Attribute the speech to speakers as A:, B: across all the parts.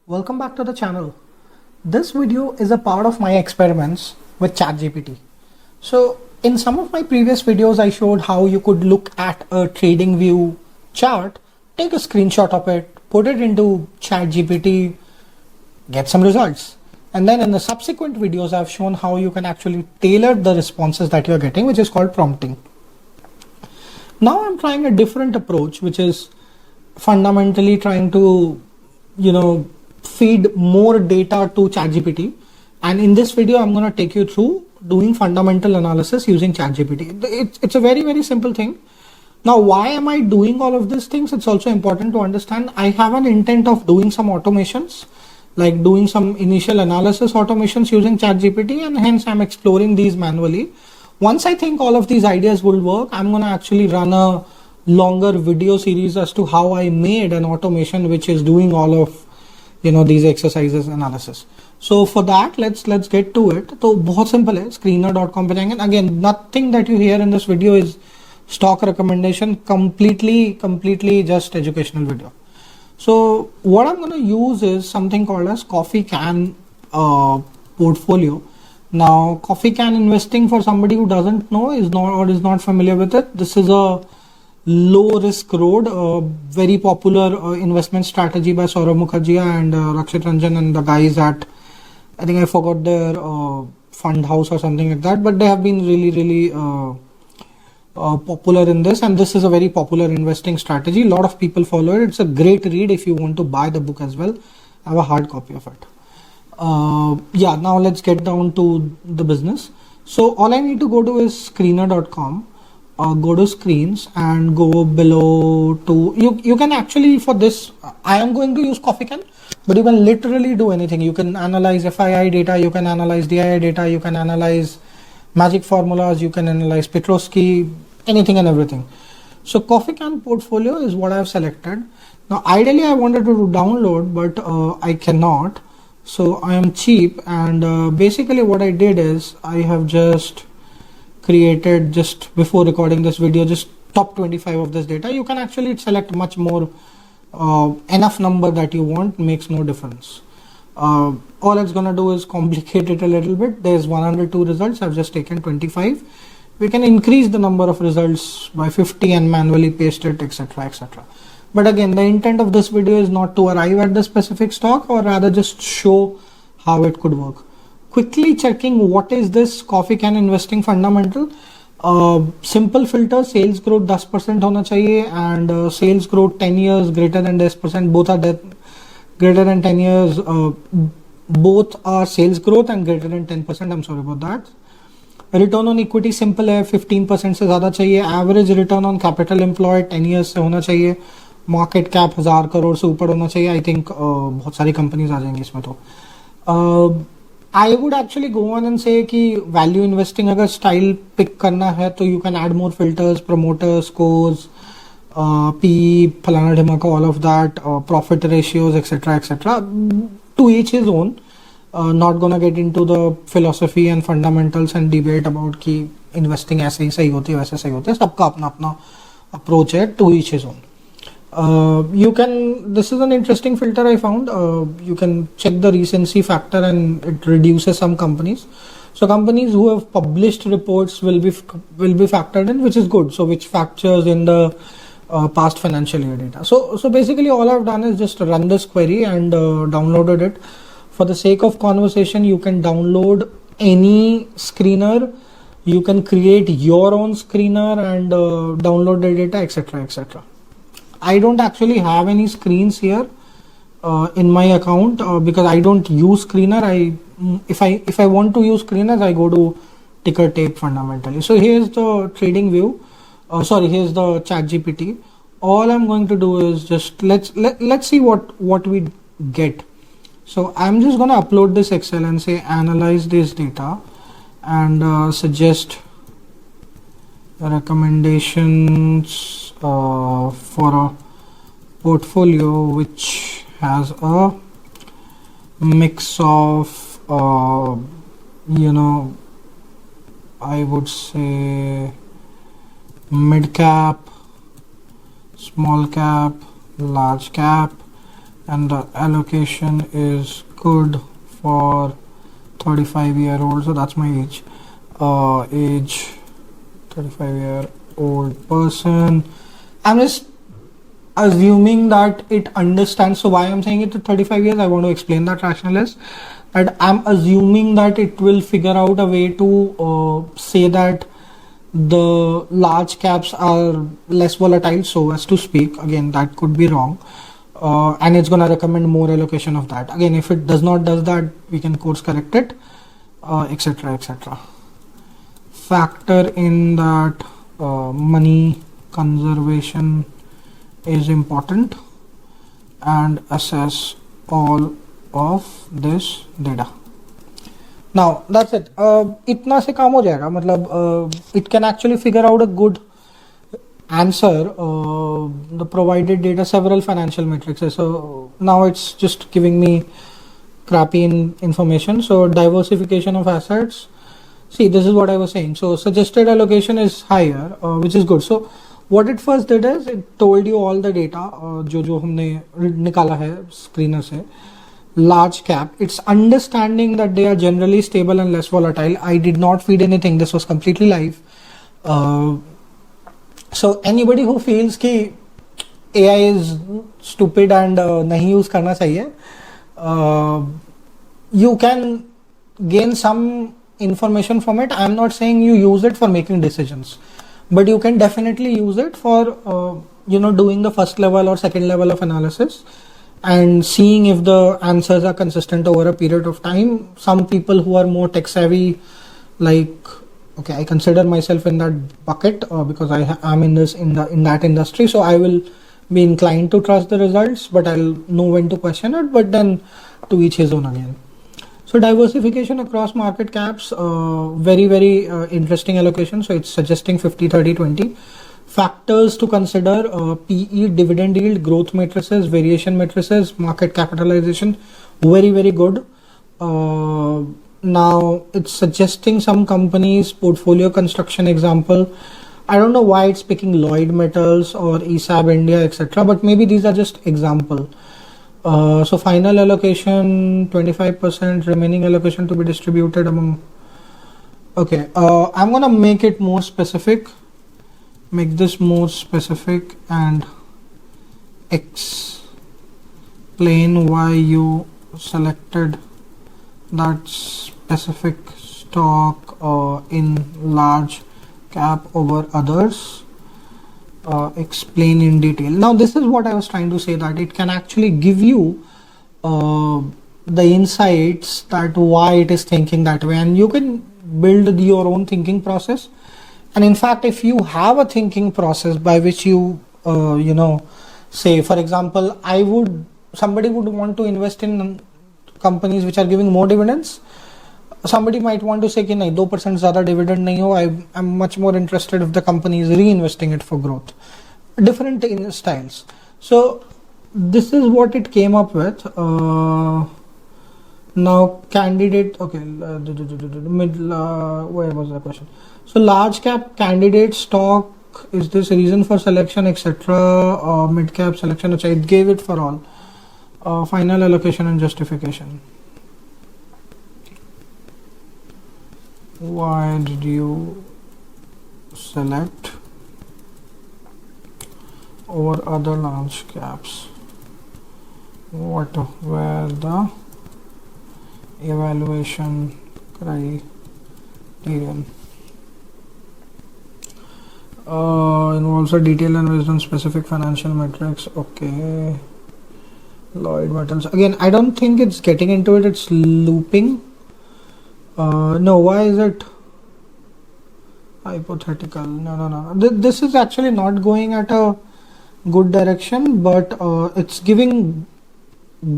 A: Welcome back to the channel. This video is a part of my experiments with ChatGPT. So in some of my previous videos, I showed how you could look at a trading view chart, take a screenshot of it, put it into ChatGPT, get some results. And then in the subsequent videos, I've shown how you can actually tailor the responses that you're getting, which is called prompting. Now I'm trying a different approach, which is fundamentally trying to, feed more data to ChatGPT. And in this video, I'm going to take you through doing fundamental analysis using ChatGPT. It's a very, very simple thing. Now, why am I doing all of these things? It's also important to understand. I have an intent of doing some automations, like doing some initial analysis automations using ChatGPT, and hence I'm exploring these manually. Once I think all of these ideas will work, I'm going to actually run a longer video series as to how I made an automation which is doing all of these exercises analysis. So for that, let's get to it. So बहुत simple है, screener.com पे जाएंगे. Again, nothing that you hear in this video is stock recommendation, completely just educational video. So what I'm going to use is something called as coffee can portfolio. Now, coffee can investing, for somebody who doesn't know, is not familiar with it, this is a low risk road, very popular investment strategy by Saurabh Mukherjee and Rakshit Ranjan and the guys at, I think I forgot their fund house or something like that, but they have been really popular in this, and this is a very popular investing strategy. A lot of people follow it. It's a great read if you want to buy the book as well. I have a hard copy of it. Now let's get down to the business. So all I need to go to is screener.com. Go to screens and go below to you can actually, for this I am going to use coffee can, but you can literally do anything. You can analyze FII data, you can analyze DII data, you can analyze magic formulas, you can analyze Petrovsky, anything and everything. So coffee can portfolio is what I have selected. Now ideally I wanted to download, but I cannot, so I am cheap, and basically what I did is I have just created, just before recording this video, just top 25 of this data. You can actually select much more, enough number that you want, makes no difference. All it's gonna do is complicate it a little bit. There's 102 results, I've just taken 25. We can increase the number of results by 50 and manually paste it, etc. But again, the intent of this video is not to arrive at the specific stock, or rather just show how it could work. Quickly checking what is this coffee can investing fundamental. Simple filter, sales growth 10% होना चाहिए, and sales growth 10 years greater than 10%. Both are greater than 10 years. Both are sales growth and greater than 10%. I'm sorry about that. Return on equity simple है, 15% से ज़्यादा चाहिए. Average return on capital employed 10 years से होना चाहिए. Market cap 1000 crore से ऊपर होना चाहिए. I think बहुत सारी companies आ जाएंगी इसमें तो. I would actually go on and say कि value investing अगर style pick करना है तो you can add more filters, promoters, scores, PE, फलाना ढिमाका, all of that, profit ratios, etc. To each his own. Not gonna get into the philosophy and fundamentals and debate about कि investing ऐसे ही सही होती है, वैसे सही होती है. सबका अपना अपना approach है, to each his own. This is an interesting filter I found. You can check the recency factor and it reduces some companies. So companies who have published reports will be factored in, which is good. So which factors in the past financial year data. So basically all I've done is just run this query and downloaded it. For the sake of conversation, you can download any screener. You can create your own screener and download the data, etc. I don't actually have any screens here in my account because I don't use screener. If I want to use screeners, I go to ticker tape fundamentally. So here's the trading view. Here's the ChatGPT. All I'm going to do is just let's see what we get. So I'm just going to upload this Excel and say analyze this data and suggest recommendations for a portfolio which has a mix of I would say mid cap, small cap, large cap, and the allocation is good for 35-year-old. So that's my age. Age 35-year-old person. I'm just assuming that it understands. So why I'm saying it to 35 years, I want to explain that rationale is that I'm assuming that it will figure out a way to say that the large caps are less volatile, so as to speak. Again, that could be wrong. And it's going to recommend more allocation of that. Again, if it does that, we can course correct it, etc, etc. Factor in that money conservation is important and assess all of this data. Now that's it. इतना से काम हो जाएगा. मतलब it can actually figure out a good answer the provided data, several financial metrics. So now it's just giving me crappy information. So diversification of assets. See, this is what I was saying. So suggested allocation is higher, which is good. So what it first did is it told you all the data जो हमने निकाला है screener से. Large cap, it's understanding that they are generally stable and less volatile. I did not feed anything. This was completely live. So anybody who feels कि AI is stupid and नहीं use करना चाहिए, you can gain some information from it. I'm not saying you use it for making decisions, but you can definitely use it for doing the first level or second level of analysis and seeing if the answers are consistent over a period of time. Some people who are more tech savvy, like, okay, I consider myself in that bucket because I am in that industry, so I will be inclined to trust the results, but I'll know when to question it. But then to each his own again. So diversification across market caps, very very interesting allocation. So it's suggesting 50 30 20. Factors to consider: PE, dividend yield, growth matrices, variation matrices, market capitalization. Very very good. Now it's suggesting some companies portfolio construction example. I don't know why it's picking Lloyd Metals or ESAB India, etc. But maybe these are just example. So final allocation 25%, remaining allocation to be distributed among. Okay, I'm gonna make it more specific. Make this more specific and explain why you selected that specific stock in large cap over others. Explain in detail. Now this is what I was trying to say, that it can actually give you the insights that why it is thinking that way, and you can build your own thinking process. And in fact, if you have a thinking process by which you say, for example, somebody would want to invest in companies which are giving more dividends. Somebody might want to say कि नहीं 2% ज़्यादा dividend नहीं हो. I'm much more interested if the company is reinvesting it for growth. Different styles. So this is what it came up with. Now candidate. Okay, where was the question? So large cap candidate stock, is this a reason for selection, etc. Mid cap selection, it gave it for all. Final allocation and justification. Why did you select over other large caps? What were the evaluation criterion? Involves a detailed and based on specific financial metrics. Okay. Lloyd Metals. Again, I don't think it's getting into it. It's looping. No, why is it hypothetical? No. This is actually not going at a good direction, but it's giving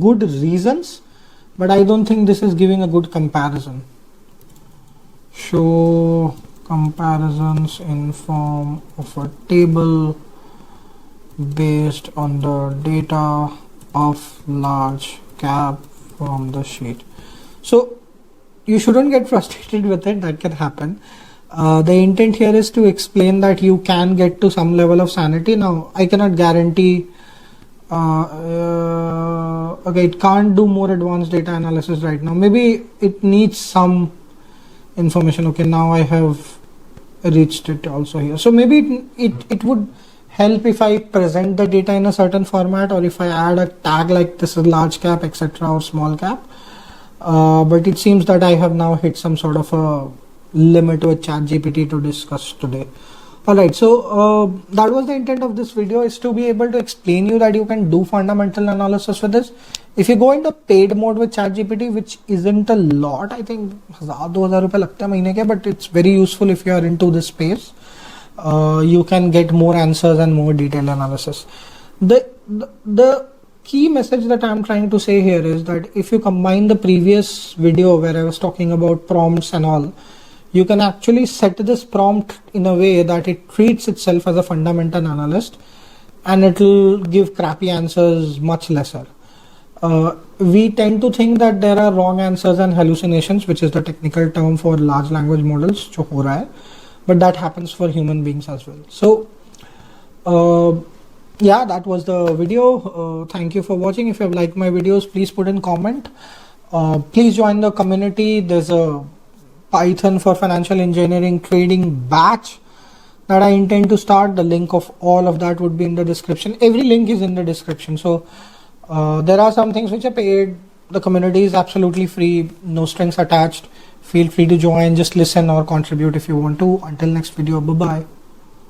A: good reasons, but I don't think this is giving a good comparison. Show comparisons in form of a table based on the data of large cap from the sheet. So you shouldn't get frustrated with it. That can happen. The intent here is to explain that you can get to some level of sanity. Now I cannot guarantee Okay, it can't do more advanced data analysis right now. Maybe it needs some information. Okay, now I have reached it also here. So maybe it would help if I present the data in a certain format, or if I add a tag like this is large cap, etc., or small cap. But it seems that I have now hit some sort of a limit with ChatGPT to discuss today. Alright, so that was the intent of this video, is to be able to explain you that you can do fundamental analysis with this. If you go into paid mode with ChatGPT, which isn't a lot, I think 1000-2000 रुपए लगते हैं महीने के, but it's very useful if you are into this space. You can get more answers and more detailed analysis. The key message that I'm trying to say here is that if you combine the previous video where I was talking about prompts and all, you can actually set this prompt in a way that it treats itself as a fundamental analyst, and it will give crappy answers much lesser. We tend to think that there are wrong answers and hallucinations, which is the technical term for large language models, जो हो रहा है, but that happens for human beings as well. So yeah, that was the video. Thank you for watching. If you have liked my videos, please put in comment. Please join the community. There's a Python for financial engineering trading batch that I intend to start. The link of all of that would be in the description. Every link is in the description. So there are some things which are paid. The community is absolutely free, no strings attached. Feel free to join, just listen or contribute if you want to. Until next video, bye bye.